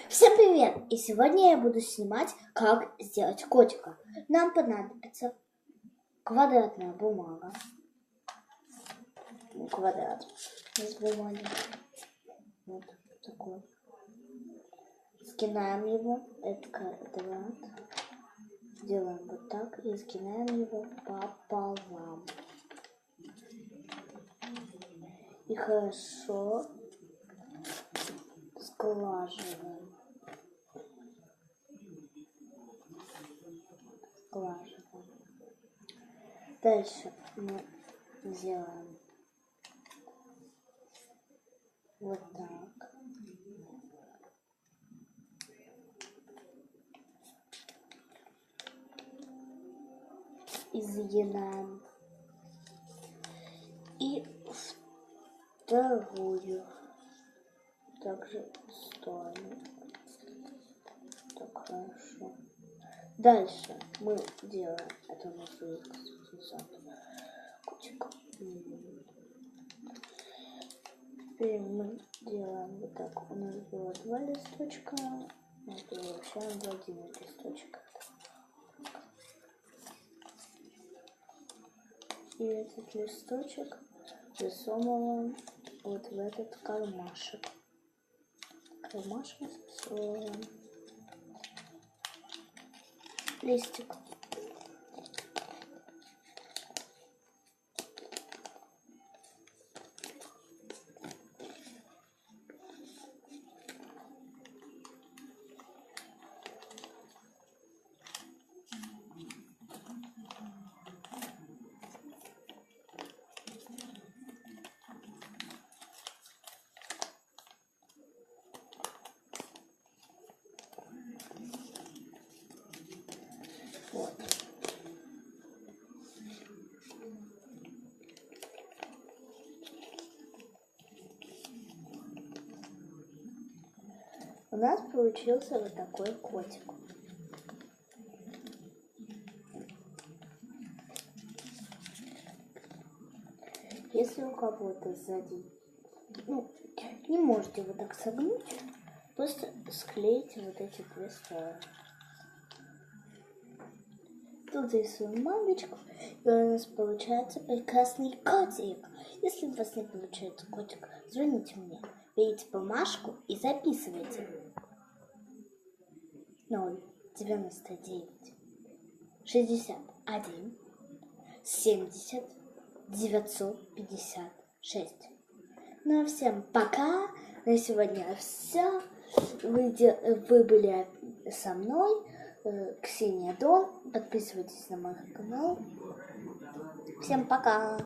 Всем привет! И сегодня я буду снимать, как сделать котика. Нам понадобится квадратная бумага. Квадрат из бумаги. Вот такой. Сгинаем его. Это квадрат. Делаем вот так и сгинаем его пополам. И хорошо сглаживаем. Дальше мы делаем вот так. И загинаем. И вторую также сторону. Так, хорошо. Дальше мы делаем, это у нас будет котик. Теперь мы делаем вот так. У нас было 2 листочка, мы превращаем в 1 листочек. И этот листочек засовываем вот в этот кармашек. Кармашек засовываем листик. Вот. У нас получился вот такой котик. Если у кого-то сзади, не можете вот так согнуть, просто склейте вот эти 2 стороны. Тут рисуем мамочку, и у нас получается прекрасный котик. Если у вас не получается котик, звоните мне, берите бумажку и записывайте. 099 61 70 956. Ну а всем пока. На сегодня все. Вы были со мной, Ксения Дон. Подписывайтесь на мой канал. Всем пока.